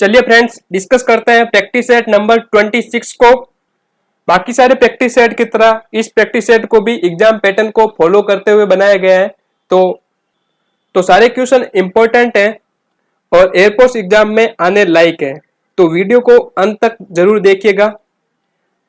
चलिए friends discuss करते हैं प्रैक्टिस सेट नंबर 26 को। बाकी सारे प्रैक्टिस सेट की तरह इस प्रैक्टिस सेट को भी एग्जाम पैटर्न को फॉलो करते हुए बनाया गया है। तो सारे क्वेश्चन इंपॉर्टेंट हैं और एयरफोर्स एग्जाम में आने लायक है, तो वीडियो को अंत तक जरूर देखिएगा।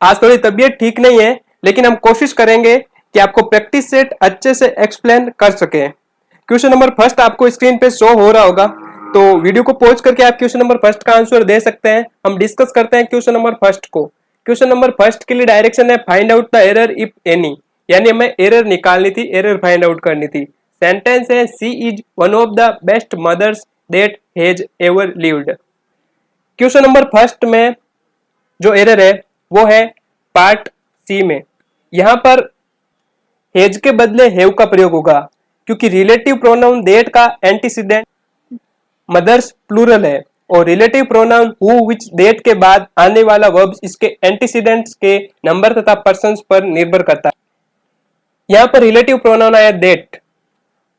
आज थोड़ी तबीयत ठीक नहीं है, लेकिन हम कोशिश करेंगे कि आपको प्रैक्टिस सेट अच्छे से एक्सप्लेन कर सके। क्वेश्चन नंबर फर्स्ट आपको स्क्रीन पे शो हो रहा होगा, तो वीडियो को पॉज करके आप क्वेश्चन नंबर फर्स्ट का आंसर दे सकते हैं। हम डिस्कस करते हैं क्वेश्चन नंबर फर्स्ट को। क्वेश्चन नंबर फर्स्ट के लिए डायरेक्शन है find out the error if any, यानी हमें एरर निकालनी थी, एरर फाइंड आउट करनी थी। सेंटेंस है she is one of the best mothers that has ever lived. Question number first में जो एरर है वो है पार्ट सी में। यहां पर हैज के बदले हैव का प्रयोग होगा, क्योंकि रिलेटिव प्रोनाउन दैट का एंटीसीडेंट मदर्स प्लूरल है और relative pronoun who which that के बाद आने वाला वर्ब इसके एंटीसीडेंट्स के नंबर तथा पर्सन्स पर निर्भर करता है। यहां पर रिलेटिव प्रोनाउन आया दैट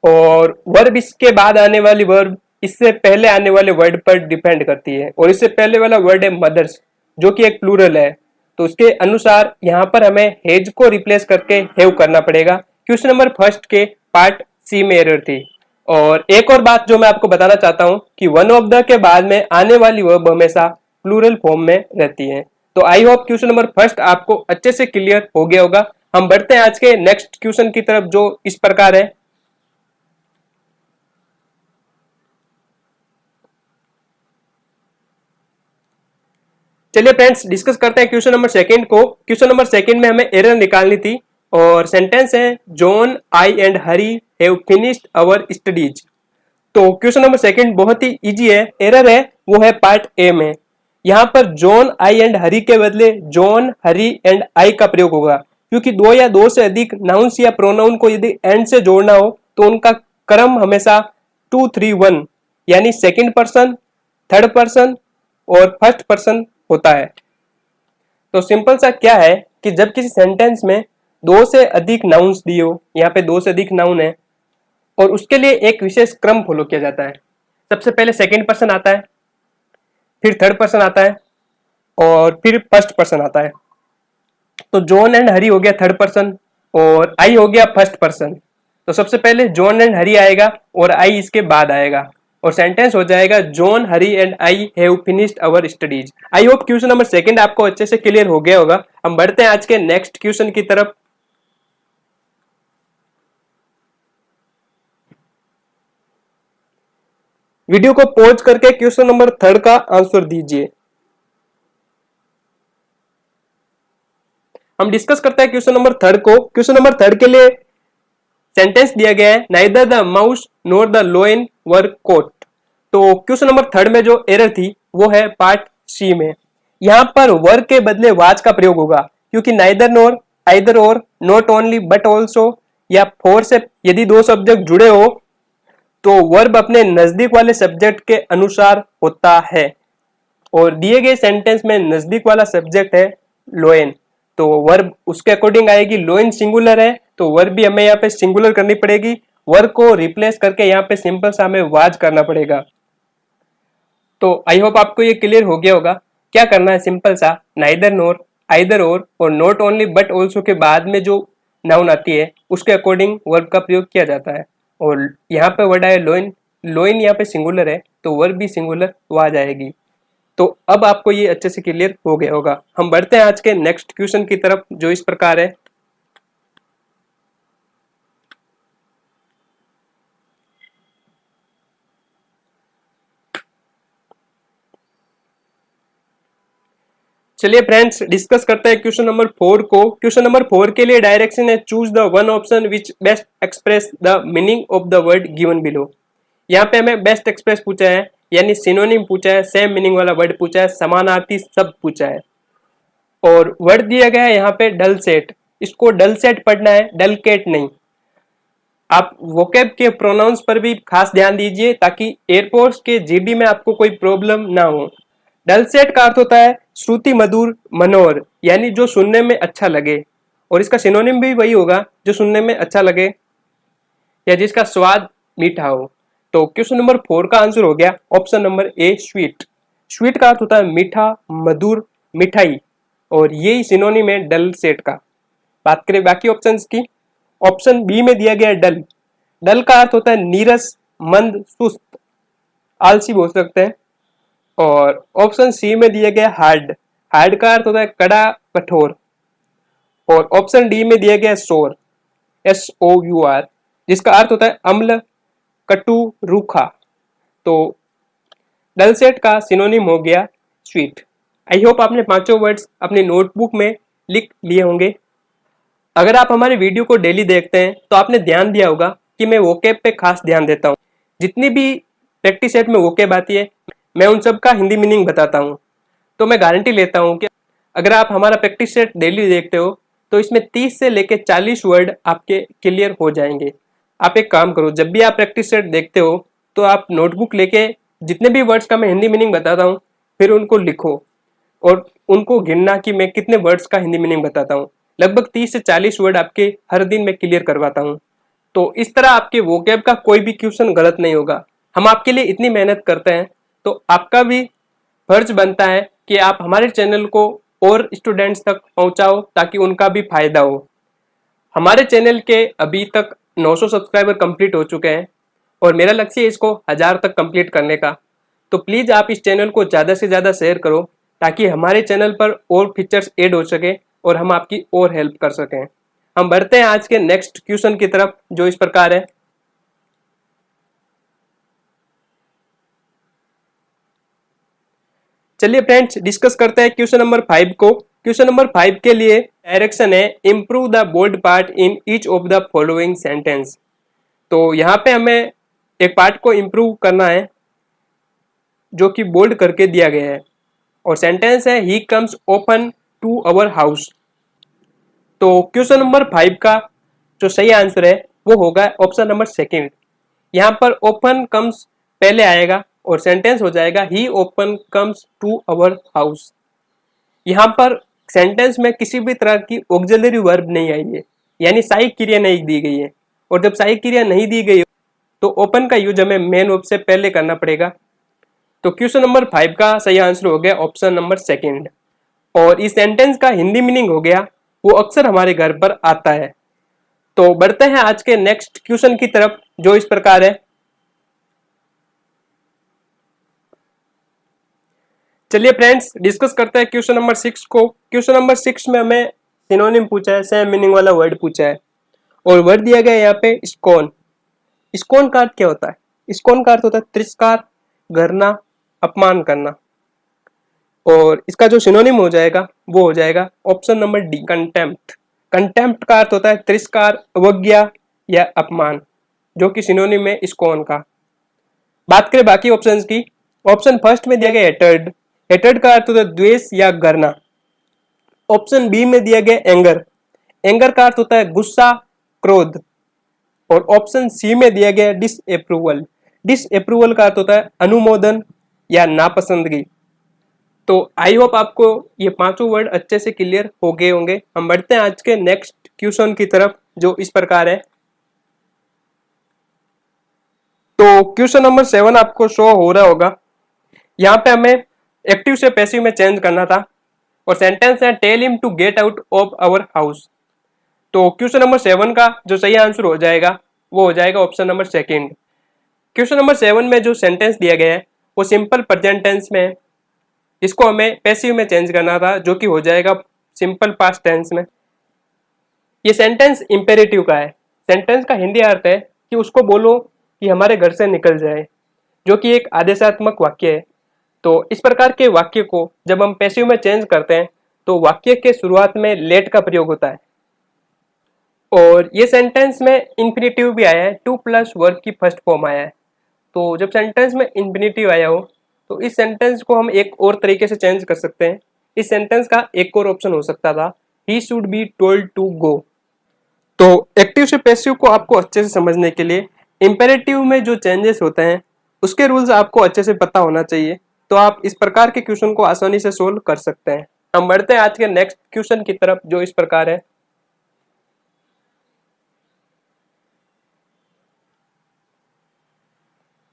और वर्ब इसके बाद आने वाली वर्ब इससे पहले आने वाले वर्ड पर डिपेंड करती है, और इससे पहले वाला वर्ड है मदर्स जो कि एक प्लूरल है, तो उसके अनुसार यहां पर हमें हैज को रिप्लेस करके हैव करना पड़ेगा। क्वेश्चन नंबर फर्स्ट के पार्ट सी में एरर थी। और एक और बात जो मैं आपको बताना चाहता हूं कि वन ऑफ द के बाद में आने वाली वर्ब हमेशा प्लूरल फॉर्म में रहती है। तो आई होप क्वेश्चन नंबर फर्स्ट आपको अच्छे से क्लियर हो गया होगा। हम बढ़ते हैं आज के नेक्स्ट क्वेश्चन की तरफ, जो इस प्रकार है। चलिए फ्रेंड्स डिस्कस करते हैं क्वेश्चन नंबर सेकंड को। क्वेश्चन नंबर सेकंड में हमें एरर निकालनी थी और सेंटेंस है John I and Hari have finished our studies. तो क्वेश्चन नंबर सेकंड बहुत ही इजी है। एरर है वो है पार्ट ए में। यहां पर जॉन आई एंड हरी के बदले जॉन हरी एंड आई का प्रयोग होगा, क्योंकि दो या दो से अधिक नाउन्स या प्रोनाउन को यदि एंड से जोड़ना हो तो उनका क्रम हमेशा 2 3 1 यानी सेकंड पर्सन, थर्ड पर्सन और फर्स्ट पर्सन होता है। तो सिंपल सा क्या है कि जब किसी सेंटेंस में दो से अधिक नाउन्स दिए हो, यहाँ पे दो से अधिक नाउन है और उसके लिए एक विशेष क्रम फॉलो किया जाता है। सबसे पहले सेकंड पर्सन आता है, फिर थर्ड पर्सन आता है और फिर फर्स्ट पर्सन आता है। तो जॉन एंड हरी हो गया थर्ड पर्सन और आई हो गया फर्स्ट पर्सन। तो सबसे पहले जॉन एंड हरी आएगा और आई इसके बाद आएगा और सेंटेंस हो जाएगा John Hari and I have finished our studies. I hope question number second आपको अच्छे से क्लियर हो गया होगा। हम बढ़ते हैं आज के नेक्स्ट क्वेश्चन की तरफ। वीडियो को पॉज करके क्वेश्चन नंबर थर्ड का आंसर दीजिए। हम डिस्कस करते हैं क्वेश्चन नंबर थर्ड को। क्वेश्चन नंबर थर्ड के लिए सेंटेंस दिया गया है neither the mouse nor the lion were caught. तो क्वेश्चन नंबर थर्ड में जो एरर थी वो है पार्ट सी में। यहां पर वर के बदले वाज का प्रयोग होगा, क्योंकि नाइदर नॉर, आइदर और, नॉट ओनली बट ऑल्सो या फोर से यदि दो सब्जेक्ट जुड़े हो तो वर्ब अपने नजदीक वाले सब्जेक्ट के अनुसार होता है, और दिए गए सेंटेंस में नजदीक वाला सब्जेक्ट है लोइन, तो वर्ब उसके अकॉर्डिंग आएगी। लोइन सिंगुलर है तो वर्ब भी हमें यहाँ पे सिंगुलर करनी पड़ेगी। वर्ब को रिप्लेस करके यहाँ पे सिंपल सा हमें वाज करना पड़ेगा। तो आई होप आपको ये क्लियर हो गया होगा। क्या करना है, सिंपल सा नाइदर नॉर, आइदर और नॉट ओनली बट ऑल्सो के बाद में जो नाउन आती है उसके अकॉर्डिंग वर्ब का प्रयोग किया जाता है। और यहाँ पे वर्ड आया लोइन, लोइन यहाँ पे सिंगुलर है तो वर्ब भी सिंगुलर वाज आएगी। तो अब आपको ये अच्छे से क्लियर हो गया होगा। हम बढ़ते हैं आज के नेक्स्ट क्वेश्चन की तरफ, जो इस प्रकार है। चलिए फ्रेंड्स डिस्कस करते हैं क्वेश्चन नंबर 4 को। क्वेश्चन नंबर 4 के लिए डायरेक्शन है choose the one option which best express the meaning of the word given below. यहाँ पे हमें बेस्ट एक्सप्रेस पूछा है, यानी सिनोनिम पूछा है, सेम मीनिंग वाला वर्ड पूछा है, समानार्थी शब्द पूछा है, और वर्ड दिया गया है यहाँ पे डल सेट। इसको डल सेट पढ़ना है, डल केट नहीं। आप वोकेब के प्रोनाउंस पर भी खास ध्यान दीजिए ताकि एयरफोर्स के जीडी में आपको कोई प्रॉब्लम ना हो। डल सेट का अर्थ होता है श्रुति मधुर मनोहर, यानी जो सुनने में अच्छा लगे, और इसका सिनोनिम भी वही होगा जो सुनने में अच्छा लगे या जिसका स्वाद मीठा हो। तो क्वेश्चन नंबर 4 का आंसर हो गया option number A sweet. Sweet का अर्थ होता है मीठा, मधुर, मिठाई, और यही सिनोनिम है डल सेट का। बात करें बाकी ऑप्शंस की, ऑप्शन बी में दिया गया है डल। डल का अर्थ होता है नीरस, मंद, सुस्त, आलसी बोल सकते हैं। और ऑप्शन सी में दिया गया हार्ड। हार्ड का अर्थ होता है कड़ा, कठोर। और ऑप्शन डी में दिया गया सोर, SOUR, जिसका अर्थ होता है अम्ल, कटु, रूखा। तो डल सेट का सिनोनिम हो गया स्वीट। आई होप आपने पांचों वर्ड्स अपनी नोटबुक में लिख लिए होंगे। अगर आप हमारे वीडियो को डेली देखते हैं तो आपने ध्यान दिया होगा कि मैं वोकैब पे खास ध्यान देता हूँ। जितनी भी प्रैक्टिस सेट में वोकैब आती है मैं उन सब का हिंदी मीनिंग बताता हूँ। तो मैं गारंटी लेता हूँ कि अगर आप हमारा प्रैक्टिस सेट डेली देखते हो तो इसमें 30 से लेकर 40 वर्ड आपके क्लियर हो जाएंगे। आप एक काम करो, जब भी आप प्रैक्टिस सेट देखते हो तो आप नोटबुक लेके जितने भी वर्ड्स का मैं हिंदी मीनिंग बताता हूँ फिर उनको लिखो और उनको गिनना कि मैं कितने वर्ड्स का हिंदी मीनिंग बताता हूँ। लगभग 30 से 40 वर्ड आपके हर दिन मैं क्लियर करवाता हूँ। तो इस तरह आपके वोकैब का कोई भी क्वेश्चन गलत नहीं होगा। हम आपके लिए इतनी मेहनत करते हैं तो आपका भी फर्ज बनता है कि आप हमारे चैनल को और स्टूडेंट्स तक पहुंचाओ ताकि उनका भी फायदा हो। हमारे चैनल के अभी तक 900 सब्सक्राइबर कंप्लीट हो चुके हैं और मेरा लक्ष्य है इसको 1000 तक कंप्लीट करने का। तो प्लीज़ आप इस चैनल को ज़्यादा से ज़्यादा शेयर करो ताकि हमारे चैनल पर और फीचर्स ऐड हो सके और हम आपकी और हेल्प कर सकें। हम बढ़ते हैं आज के नेक्स्ट क्वेश्चन की तरफ जो इस प्रकार है। चलिए फ्रेंड्स डिस्कस करते हैं क्वेश्चन नंबर 5 को। क्वेश्चन नंबर 5 के लिए डायरेक्शन है improve the bold part in each of the following sentence. तो यहाँ पे हमें एक पार्ट को इंप्रूव करना है जो कि बोल्ड करके दिया गया है और सेंटेंस है he comes open to our house. तो क्वेश्चन नंबर 5 का जो सही आंसर है वो होगा ऑप्शन नंबर सेकंड। यहाँ पर ओपन कम्स पहले आएगा और सेंटेंस हो जाएगा he often comes to our house. यहाँ पर सेंटेंस में किसी भी तरह की ऑक्सिलरी वर्ब नहीं आई है, यानी सहायक क्रिया नहीं दी गई है। और जब सहायक क्रिया नहीं दी गई तो ओपन का यूज हमें मेन वर्ब से पहले करना पड़ेगा। तो क्वेश्चन नंबर 5 का सही आंसर हो गया ऑप्शन नंबर सेकंड। और इस सेंटेंस का हिंदी मीनिंग हो गया वो अक्सर हमारे घर पर आता है। तो बढ़ते हैं आज के नेक्स्ट क्वेश्चन की तरफ जो इस प्रकार है। चलिए फ्रेंड्स डिस्कस करते हैं क्वेश्चन नंबर 6 को। क्वेश्चन नंबर 6 में हमें सिनोनिम पूछा है, सेम मीनिंग वाला वर्ड पूछा है और वर्ड दिया गया है यहाँ पे स्कोन। स्कोन का अर्थ क्या होता है? स्कोन का अर्थ होता है तिरस्कार, घृणा, अपमान करना। और इसका जो सिनोनिम हो जाएगा वो हो जाएगा option number D, contempt. Contempt का अर्थ होता है तिरस्कार, अवज्ञा या अपमान, जो कि सिनोनिम है स्कोन का। बात करें बाकी ऑप्शंस की, ऑप्शन फर्स्ट में दिया गया हेटर्ड। हेटर्ड का अर्थ होता है द्वेष या घृणा। ऑप्शन बी में दिया गया एंगर। एंगर का अर्थ होता है गुस्सा, क्रोध। और ऑप्शन सी में दिया गया डिसअप्रूवल। डिसअप्रूवल का अर्थ होता है अनुमोदन या नापसंदगी। तो आई होप आपको ये पांचों वर्ड अच्छे से क्लियर हो गए होंगे। हम बढ़ते हैं आज के नेक्स्ट क्वेश्चन की तरफ जो इस प्रकार है। तो क्वेश्चन नंबर 7 आपको शो हो रहा होगा। यहाँ पे हमें एक्टिव से पैसिव में चेंज करना था और सेंटेंस है tell him to get out of our house. तो क्वेश्चन नंबर 7 का जो सही आंसर हो जाएगा वो हो जाएगा option number second. Question number 7 में जो सेंटेंस दिया गया है वो सिंपल प्रेजेंट टेंस में है। इसको हमें पैसिव में चेंज करना था जो कि हो जाएगा सिंपल पास्ट टेंस में। ये सेंटेंस इंपेरेटिव का है। सेंटेंस का हिंदी अर्थ है कि उसको बोलो कि हमारे घर से निकल जाए, जो कि एक आदेशात्मक वाक्य है। तो इस प्रकार के वाक्य को जब हम पैसिव में चेंज करते हैं तो वाक्य के शुरुआत में लेट का प्रयोग होता है। और ये सेंटेंस में इंफिनिटिव भी आया है, टू प्लस वर्ब की फर्स्ट फॉर्म आया है। तो जब सेंटेंस में इंफिनिटिव आया हो तो इस सेंटेंस को हम एक और तरीके से चेंज कर सकते हैं। इस सेंटेंस का एक और ऑप्शन हो सकता था, he should be told to go. तो एक्टिव से पैसिव को आपको अच्छे से समझने के लिए इंपेरेटिव में जो चेंजेस होते हैं उसके रूल्स आपको अच्छे से पता होना चाहिए। तो आप इस प्रकार के क्वेश्चन को आसानी से सोल्व कर सकते हैं। हम बढ़ते हैं आज के नेक्स्ट क्वेश्चन की तरफ जो इस प्रकार है।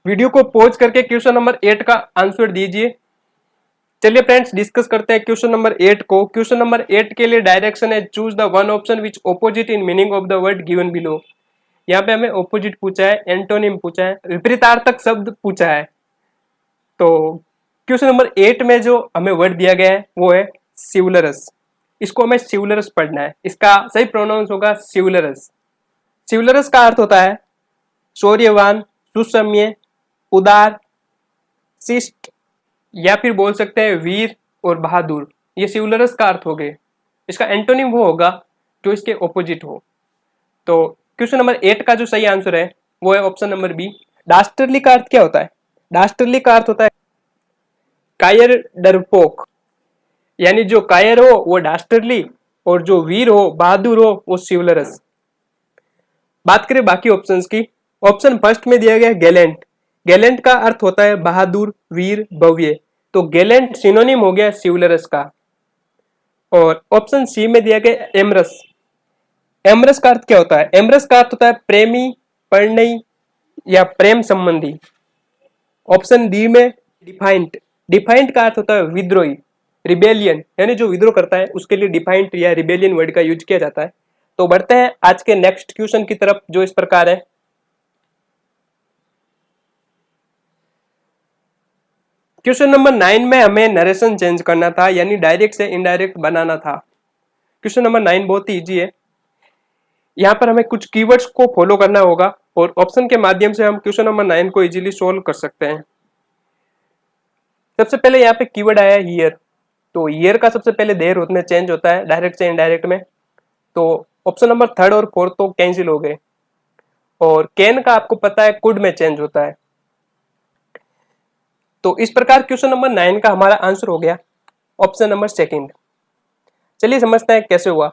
वीडियो को पॉज करके क्वेश्चन नंबर 8 का आंसर दीजिए। चलिए फ्रेंड्स डिस्कस करते हैं क्वेश्चन नंबर 8 को। क्वेश्चन नंबर 8 के लिए डायरेक्शन है choose the one option which opposite in meaning of the word given below. यहाँ पे हमें ऑपोजिट पूछा है, एंटोनिम पूछा है, विपरीतार्थक शब्द पूछा है। तो क्वेश्चन नंबर 8 में जो हमें वर्ड दिया गया है वो है सिवुलरस। इसको हमें सिवुलरस पढ़ना है। इसका सही प्रोनाउंस होगा सिवुलरस। सिवुलरस का अर्थ होता है शौर्यवान, सुसम्य, उदार, शिष्ट, या फिर बोल सकते हैं वीर और बहादुर। ये सिवुलरस का अर्थ हो गए। इसका एंटोनिम वो होगा जो इसके ऑपोजिट हो। तो क्वेश्चन नंबर 8 का जो सही आंसर है वो है ऑप्शन नंबर बी। डास्टरली का अर्थ क्या होता है? डास्टरली का अर्थ होता है कायर, डरपोक। यानी जो कायर हो वो डास्टरली और जो वीर हो, बहादुर हो, वो सिवुलरस। बात करें बाकी ऑप्शंस की। ऑप्शन फर्स्ट में दिया गया गैलेंट। गैलेंट का अर्थ होता है बहादुर, वीर, भव्य। तो गैलेंट सिनोनिम हो गया सिवुलरस का। और ऑप्शन सी में दिया गया एमरस। एमरस का अर्थ क्या होता है? एमरस का अर्थ होता है प्रेमी, परिणयी या प्रेम संबंधी। ऑप्शन डी में डिफाइंट। डिफाइंट का अर्थ होता है विद्रोही, रिबेलियन, यानी जो विद्रोह करता है उसके लिए डिफाइंट या रिबेलियन वर्ड का यूज किया जाता है। तो बढ़ते हैं आज के नेक्स्ट क्वेश्चन की तरफ जो इस प्रकार है। क्वेश्चन नंबर 9 में हमें नरेशन चेंज करना था, यानी डायरेक्ट से इनडायरेक्ट बनाना था। क्वेश्चन नंबर 9 बहुत ही इजी है। यहाँ पर हमें कुछ कीवर्ड्स को फॉलो करना होगा और ऑप्शन के माध्यम से हम क्वेश्चन नंबर 9 को इजीली सोल्व कर सकते हैं। सबसे पहले यहाँ पे कीवर्ड आया है हियर। तो हियर का सबसे पहले देर उसमें चेंज होता है डायरेक्ट से इनडायरेक्ट में। तो ऑप्शन नंबर 3 और 4 तो कैंसिल हो गए। और कैन का आपको पता है कुड में चेंज होता है। तो इस प्रकार क्वेश्चन नंबर 9 का हमारा आंसर हो गया ऑप्शन नंबर सेकंड। चलिए समझते हैं कैसे हुआ।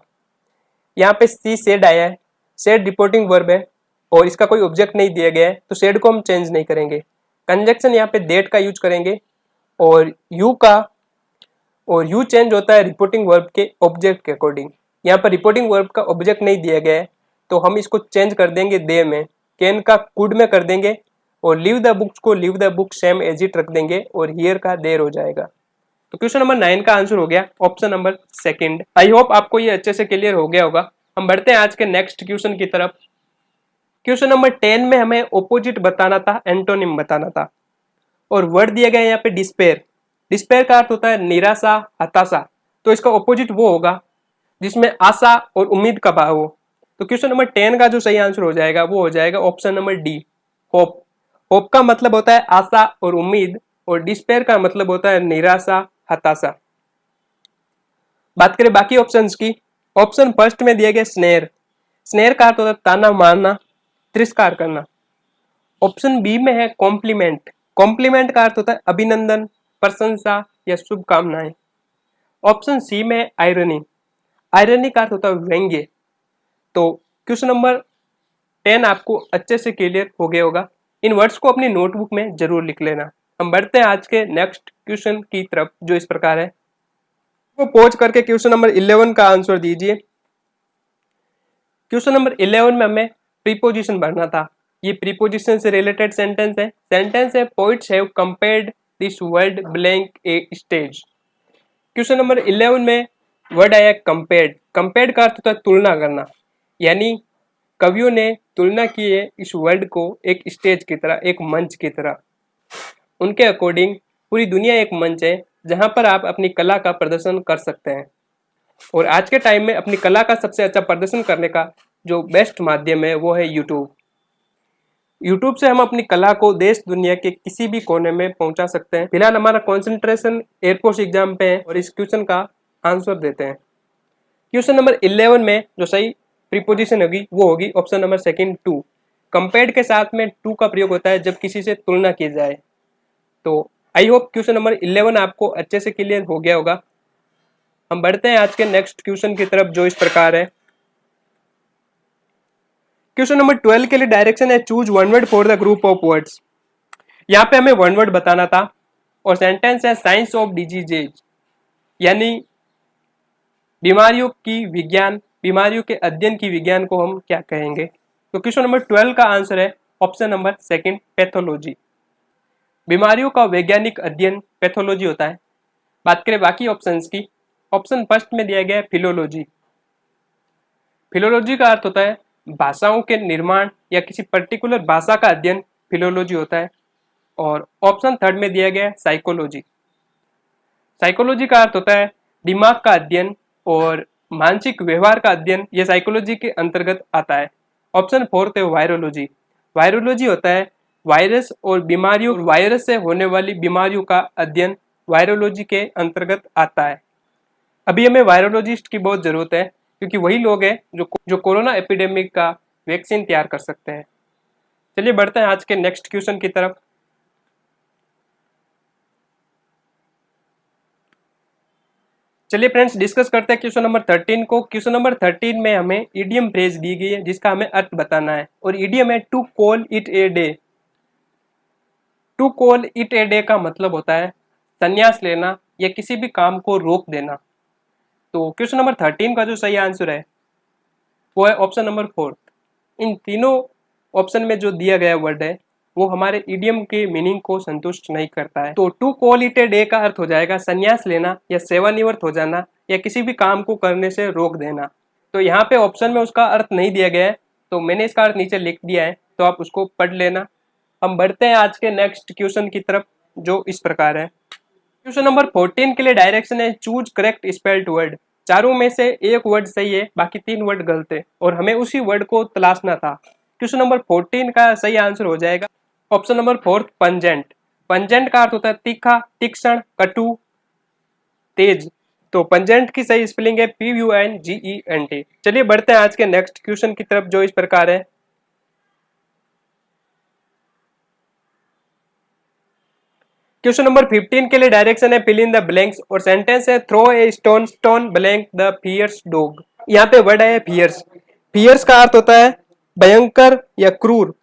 यहाँ पे सी सेड आया है। सेड रिपोर्टिंग वर्ब है और इसका कोई ऑब्जेक्ट नहीं दिया गया है, तो सेड को हम चेंज नहीं करेंगे। कंजक्शन यहाँ पे डेट का यूज करेंगे और यू चेंज होता है रिपोर्टिंग वर्ब के ऑब्जेक्ट के अकॉर्डिंग। यहाँ पर रिपोर्टिंग वर्ब का ऑब्जेक्ट नहीं दिया गया है तो हम इसको चेंज कर देंगे दे में। कैन का कुड में कर देंगे और लीव द बुक्स को leave the book same as it रख देंगे और हियर का देर हो जाएगा। तो क्वेश्चन नंबर 9 का आंसर हो गया option number second. I hope आपको ये अच्छे से क्लियर हो गया होगा। हम बढ़ते हैं आज के नेक्स्ट क्वेश्चन की तरफ। क्वेश्चन नंबर 10 में हमें ऑपोजिट बताना था, एंटोनिम बताना था और वर्ड दिया गया है यहाँ पे डिस्पेयर। डिस्पेयर का अर्थ होता है निराशा, हताशा। तो इसका ऑपोजिट वो होगा जिसमें आशा और उम्मीद का भाव हो। तो क्वेश्चन नंबर 10 का जो सही आंसर हो जाएगा वो हो जाएगा option number D, hope. Hope का मतलब होता है आशा और उम्मीद और डिस्पेयर का मतलब होता है निराशा, हताशा। बात करें बाकी ऑप्शंस की। ऑप्शन फर्स्ट में दिया गया स्नेर। स्नेर का अर्थ होता है ताना मारना, तिरस्कार करना। ऑप्शन बी में है कॉम्प्लीमेंट। कॉम्प्लीमेंट का अर्थ होता है अभिनंदन, प्रशंसा या शुभकामनाएं। ऑप्शन सी में है आयरनी। आयरनी का अर्थ होता है व्यंग्य। तो क्वेश्चन नंबर 10 आपको अच्छे से क्लियर हो गया होगा। इन वर्ड्स को अपनी नोटबुक में जरूर लिख लेना। हम बढ़ते हैं आज के नेक्स्ट क्वेश्चन की तरफ जो इस प्रकार है। वो पॉज करके क्वेश्चन नंबर 11 का आंसर दीजिए। क्वेश्चन नंबर 11 में हमें प्रीपोजिशन भरना था। ये प्रीपोजिशन से रिलेटेड सेंटेंस है। सेंटेंस है poets have compared this world blank a stage. Question number 11 में वर्ड आया कंपेयर्ड। कंपेयर्ड का अर्थ होता है तुलना करना, यानी कवियों ने तुलना की है इस वर्ल्ड को एक स्टेज की तरह, एक मंच की तरह। उनके अकॉर्डिंग पूरी दुनिया एक मंच है जहां पर आप अपनी कला का प्रदर्शन कर सकते हैं। और आज के टाइम में अपनी कला का सबसे अच्छा प्रदर्शन करने का जो बेस्ट माध्यम है वो है यूट्यूब। यूट्यूब से हम अपनी कला को देश दुनिया के किसी भी कोने में पहुंचा सकते हैं। फिलहाल हमारा कंसंट्रेशन एयरफोर्स एग्जाम पे है और इस क्वेश्चन का आंसर देते हैं। क्वेश्चन नंबर 11 में जो सही प्रीपोजिशन होगी वो होगी option number second, two. Compared के साथ में टू का प्रयोग होता है जब किसी से तुलना की जाए। तो आई होप क्वेश्चन नंबर 11 आपको अच्छे से क्लियर हो गया होगा। हम बढ़ते हैं आज के नेक्स्ट क्वेश्चन की तरफ जो इस प्रकार है। क्वेश्चन नंबर 12 के लिए डायरेक्शन है choose one word for the group of words. यहाँ पे हमें वन वर्ड बताना था और सेंटेंस है साइंस ऑफ डिजीजेज, यानी बीमारियों की विज्ञान, बीमारियों के अध्ययन की विज्ञान को हम क्या कहेंगे। तो क्वेश्चन नंबर 12 का आंसर है ऑप्शन नंबर सेकंड, पैथोलॉजी। बीमारियों का वैज्ञानिक अध्ययन पैथोलॉजी होता है। बात करें बाकी ऑप्शंस की, ऑप्शन फर्स्ट में दिया गया है फिलोलॉजी। फिलोलॉजी का अर्थ होता है भाषाओं के निर्माण या किसी पर्टिकुलर भाषा का अध्ययन फिलोलॉजी होता है। और ऑप्शन थर्ड में दिया गया है साइकोलॉजी। साइकोलॉजी का अर्थ होता है दिमाग का अध्ययन और मानसिक व्यवहार का अध्ययन, यह साइकोलॉजी के अंतर्गत आता है। ऑप्शन फोर्थ है वायरोलॉजी। वायरोलॉजी होता है वायरस और बीमारियों, वायरस से होने वाली बीमारियों का अध्ययन वायरोलॉजी के अंतर्गत आता है। अभी हमें वायरोलॉजिस्ट की बहुत जरूरत है क्योंकि वही लोग हैं जो कोरोना एपिडेमिक का वैक्सीन तैयार कर सकते हैं। चलिए बढ़ते हैं आज के नेक्स्ट क्वेश्चन की तरफ। चलिए फ्रेंड्स डिस्कस करते हैं क्वेश्चन नंबर 13 को। क्वेश्चन नंबर 13 में हमें इडियम फ्रेज दी गई है जिसका हमें अर्थ बताना है और इडियम है to call it a day. To call it a day का मतलब होता है संन्यास लेना या किसी भी काम को रोक देना। तो क्वेश्चन नंबर 13 का जो सही आंसर है वो है ऑप्शन नंबर 4। इन तीनों ऑप्शन में जो दिया गया वर्ड है वो हमारे इडियम के मीनिंग को संतुष्ट नहीं करता है। तो to call it a day का अर्थ हो जाएगा संन्यास लेना या सेवानिवृत्त हो जाना या किसी भी काम को करने से रोक देना। तो यहाँ पे ऑप्शन में उसका अर्थ नहीं दिया गया है तो मैंने इसका अर्थ नीचे लिख दिया है, तो आप उसको पढ़ लेना। हम बढ़ते हैं आज के नेक्स्ट क्वेश्चन की तरफ जो इस प्रकार है। क्वेश्चन नंबर 14 के लिए डायरेक्शन है चूज करेक्ट स्पेल्ड वर्ड। चारों में से एक वर्ड सही है, बाकी 3 वर्ड गलत है और हमें उसी वर्ड को तलाशना था। क्वेश्चन नंबर 14 का सही आंसर हो जाएगा ऑप्शन नंबर 4 पंजेंट। पंजेंट का अर्थ होता है तीखा, तीक्ष्ण, कटु, तेज। तो पंजेंट की सही स्पेलिंग है PUNGENT। चलिए बढ़ते हैं आज के नेक्स्ट क्वेश्चन की तरफ जो इस प्रकार है। क्वेश्चन नंबर 15 के लिए डायरेक्शन है फिल इन द ब्लैंक्स और सेंटेंस है throw a stone stone blank the fierce dog. यहाँ पे वर्ड है फियर्स। फियर्स का अर्थ होता है भयंकर या क्रूर।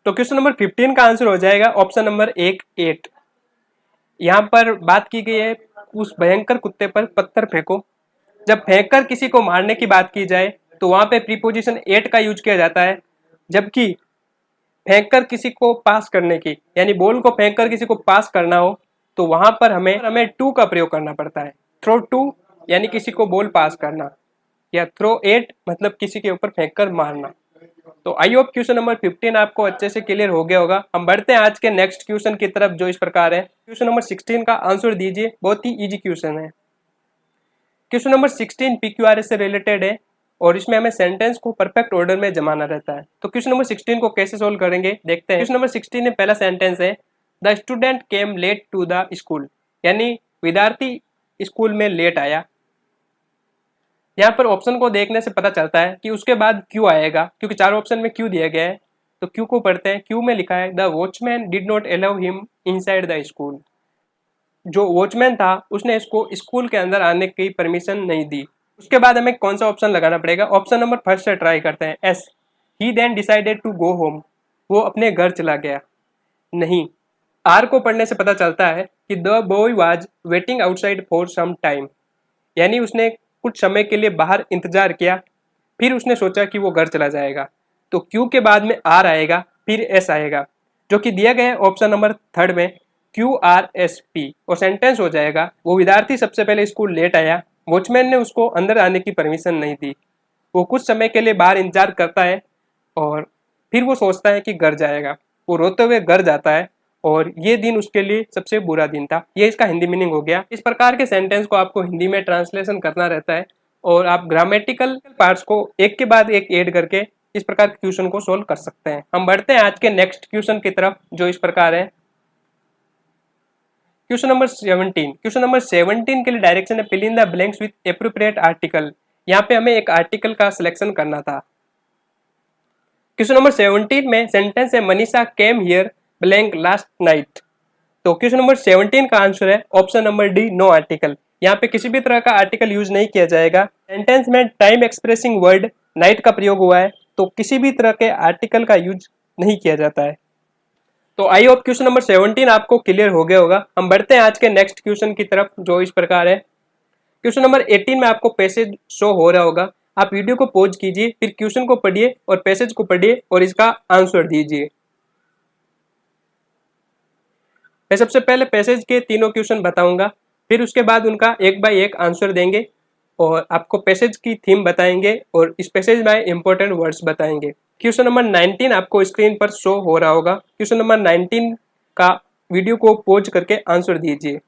तो क्वेश्चन नंबर 15 का आंसर हो जाएगा ऑप्शन नंबर 8। यहाँ पर बात की गई है उस भयंकर कुत्ते पर पत्थर फेंको। जब फेंककर किसी को मारने की बात की जाए तो वहां पे प्रीपोजिशन 8 का यूज किया जाता है, जबकि फेंककर किसी को पास करने की यानी बॉल को फेंककर किसी को पास करना हो तो वहां पर हमें टू का प्रयोग करना पड़ता है। थ्रो टू यानी किसी को बॉल पास करना, या थ्रो 8 मतलब किसी के ऊपर फेंककर मारना। तो आई होप क्वेश्चन नंबर 15 आपको अच्छे से क्लियर हो गया होगा। हम बढ़ते हैं आज के नेक्स्ट क्वेश्चन की तरफ जो इस प्रकार है। क्वेश्चन नंबर 16 का आंसर दीजिए, बहुत ही इजी क्वेश्चन है। क्वेश्चन नंबर 16 PQRS से रिलेटेड है और इसमें हमें सेंटेंस को परफेक्ट ऑर्डर में जमाना रहता है। तो क्वेश्चन नंबर 16 को कैसे सोल्व करेंगे देखते हैं। क्वेश्चन नंबर 16 में पहला सेंटेंस है the student came late to the school, यानी विद्यार्थी स्कूल में लेट आया। यहाँ पर ऑप्शन को देखने से पता चलता है कि उसके बाद क्यू आएगा, क्योंकि चारों ऑप्शन में क्यू दिया गया है। तो क्यू को पढ़ते हैं। क्यू में लिखा है the watchman did not allow him inside the school. जो वॉचमैन था उसने इसको स्कूल के अंदर आने की परमिशन नहीं दी। उसके बाद हमें कौन सा ऑप्शन लगाना पड़ेगा, ऑप्शन नंबर फर्स्ट से ट्राई करते हैं। Yes, he then decided to go home, वो अपने घर चला गया। नहीं, आर को पढ़ने से पता चलता है कि the boy was waiting outside for some time, यानी उसने कुछ समय के लिए बाहर इंतजार किया, फिर उसने सोचा कि वो घर चला जाएगा। तो क्यू के बाद में आर आएगा, फिर एस आएगा, जो कि दिया गया है ऑप्शन नंबर थर्ड में QRSP, और सेंटेंस हो जाएगा वो विद्यार्थी सबसे पहले स्कूल लेट आया, वॉचमैन ने उसको अंदर आने की परमिशन नहीं दी, वो कुछ समय के लिए बाहर इंतजार करता है और फिर वो सोचता है कि घर जाएगा। वो रोते हुए घर जाता है और ये दिन उसके लिए सबसे बुरा दिन था। ये इसका हिंदी मीनिंग हो गया। इस प्रकार के सेंटेंस को आपको हिंदी में ट्रांसलेशन करना रहता है और आप ग्रामेटिकल पार्ट्स को एक के बाद एक ऐड करके इस प्रकार के क्वेश्चन को सोल्व कर सकते हैं। हम बढ़ते हैं आज के नेक्स्ट क्वेश्चन की तरफ जो इस प्रकार है। Question number 17। क्वेश्चन नंबर 17 के लिए डायरेक्शन है fill in the blanks with appropriate article. यहाँ पे हमें एक आर्टिकल का सिलेक्शन करना था। क्वेश्चन नंबर 17 में सेंटेंस है Manisha came here blank last night. तो क्वेश्चन नंबर 17 का आंसर है option number D, no article. यहाँ पे किसी भी तरह का आर्टिकल यूज नहीं किया जाएगा। सेंटेंस में टाइम एक्सप्रेसिंग वर्ड नाइट का प्रयोग हुआ है, तो किसी भी तरह के आर्टिकल का यूज नहीं किया जाता है। तो आई होप क्वेश्चन नंबर 17 आपको क्लियर हो गया होगा। हम बढ़ते हैं आज के नेक्स्ट क्वेश्चन की तरफ जो इस प्रकार है। क्वेश्चन नंबर 18 में आपको पैसेज शो हो रहा होगा, आप वीडियो को पॉज कीजिए, फिर क्वेश्चन को पढ़िए और पैसेज को पढ़िए और इसका आंसर दीजिए। मैं सबसे पहले पैसेज के तीनों क्वेश्चन बताऊंगा फिर उसके बाद उनका एक बाय एक आंसर देंगे और आपको पैसेज की थीम बताएंगे और इस पैसेज में इंपॉर्टेंट वर्ड्स बताएंगे। क्वेश्चन नंबर 19 आपको स्क्रीन पर शो हो रहा होगा। क्वेश्चन नंबर 19 का वीडियो को पॉज करके आंसर दीजिए।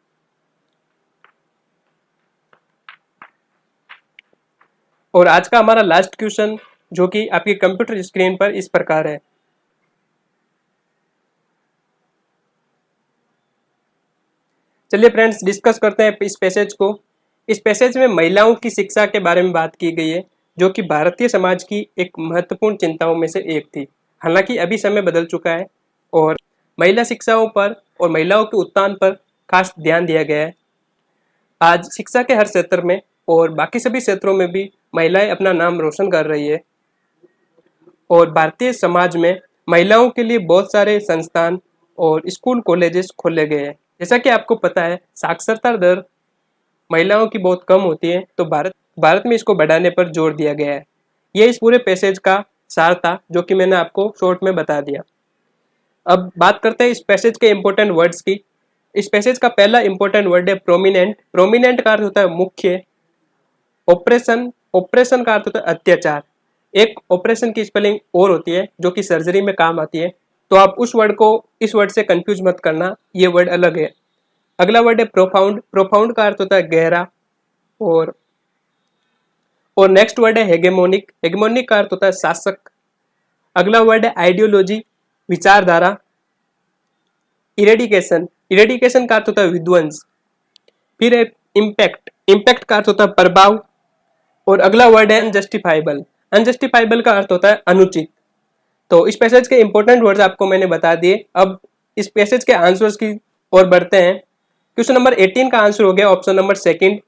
और आज का हमारा लास्ट क्वेश्चन जो कि आपकी कंप्यूटर स्क्रीन पर इस प्रकार है। चलिए फ्रेंड्स डिस्कस करते हैं इस पैसेज को। इस पैसेज में महिलाओं की शिक्षा के बारे में बात की गई है, जो कि भारतीय समाज की एक महत्वपूर्ण चिंताओं में से एक थी। हालांकि अभी समय बदल चुका है और महिला शिक्षाओं पर और महिलाओं के उत्थान पर खास ध्यान दिया गया है। आज शिक्षा के हर क्षेत्र में और बाकी सभी क्षेत्रों में भी महिलाएं अपना नाम रोशन कर रही है और भारतीय समाज में महिलाओं के लिए बहुत सारे संस्थान और स्कूल कॉलेजेस खोले गए हैं। जैसा कि आपको पता है साक्षरता दर महिलाओं की बहुत कम होती है, तो भारत में इसको बढ़ाने पर जोर दिया गया है। ये इस पूरे पैसेज का सार था जो कि मैंने आपको शॉर्ट में बता दिया। अब बात करते हैं इस पैसेज के इंपॉर्टेंट वर्ड्स की। इस पैसेज का पहला इंपॉर्टेंट वर्ड है प्रोमिनेंट। प्रोमिनेंट का अर्थ होता है मुख्य। ऑपरेशन, ऑपरेशन का अर्थ होता है अत्याचार। एक ऑपरेशन की स्पेलिंग और होती है जो कि सर्जरी में काम आती है, तो आप उस वर्ड को इस वर्ड से कंफ्यूज मत करना, ये वर्ड अलग है। अगला वर्ड है प्रोफाउंड। प्रोफाउंड का अर्थ होता है गहरा। और नेक्स्ट वर्ड है हेगेमोनिक। हेगेमोनिक का अर्थ होता है शासक। अगला वर्ड है आइडियोलॉजी, विचारधारा। इरेडिकेशन, इरेडिकेशन का अर्थ होता है विध्वंस। फिर है इम्पैक्ट, इम्पैक्ट का अर्थ होता है प्रभाव। और अगला वर्ड है अनजस्टिफाइबल। अनजस्टिफाइबल का अर्थ होता है अनुचित। तो इस पैसेज के इंपॉर्टेंट वर्ड्स आपको मैंने बता दिए। अब इस पैसेज के आंसर्स की ओर बढ़ते हैं। क्वेश्चन नंबर 18 का आंसर हो गया option number second.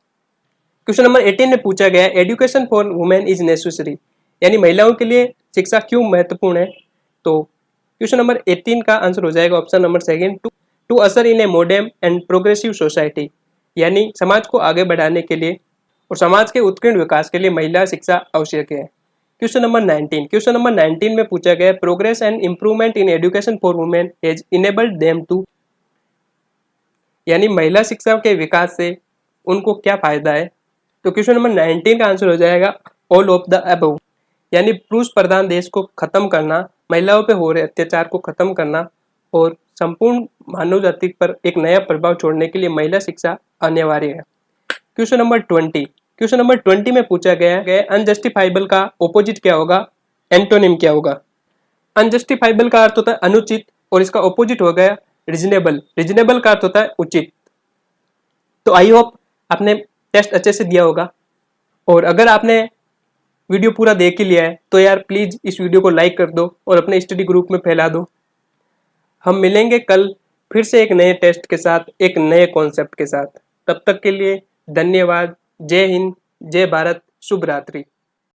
Question number 18 में पूछा गया education for women is necessary, यानी महिलाओं के लिए शिक्षा क्यों महत्वपूर्ण है। तो क्वेश्चन नंबर 18 का आंसर हो जाएगा option number second, to usher in a modern and progressive society, यानी समाज को आगे बढ़ाने के लिए और समाज के उत्कीर्ण विकास के लिए महिला शिक्षा आवश्यक है। क्वेश्चन नंबर 19, क्वेश्चन नंबर 19 में पूछा गया progress and improvement in education for women has enabled them to, यानी महिला शिक्षा के विकास से उनको क्या फायदा है। तो क्वेश्चन नंबर 19 का आंसर हो जाएगा ऑल ऑफ द अबव, यानी पुरुष प्रधान देश को खत्म करना, महिलाओं पे हो रहे अत्याचार को खत्म करना और संपूर्ण मानव जाति पर एक नया प्रभाव छोड़ने के लिए महिला शिक्षा अनिवार्य है। क्वेश्चन नंबर 20, क्वेश्चन नंबर 20 में पूछा गया है अनजस्टिफाइबल का ऑपोजिट क्या होगा, एंटोनिम क्या होगा। अनजस्टिफाइबल का अर्थ होता है अनुचित और इसका ऑपोजिट हो गया रीजनेबल। रीजनेबल का अर्थ होता है उचित। तो आई होप आपने टेस्ट अच्छे से दिया होगा और अगर आपने वीडियो पूरा देख ही लिया है तो यार प्लीज इस वीडियो को लाइक कर दो और अपने स्टडी ग्रुप में फैला दो। हम मिलेंगे कल फिर से एक नए टेस्ट के साथ, एक नए कॉन्सेप्ट के साथ। तब तक के लिए धन्यवाद। जय हिंद, जय भारत, शुभ रात्रि।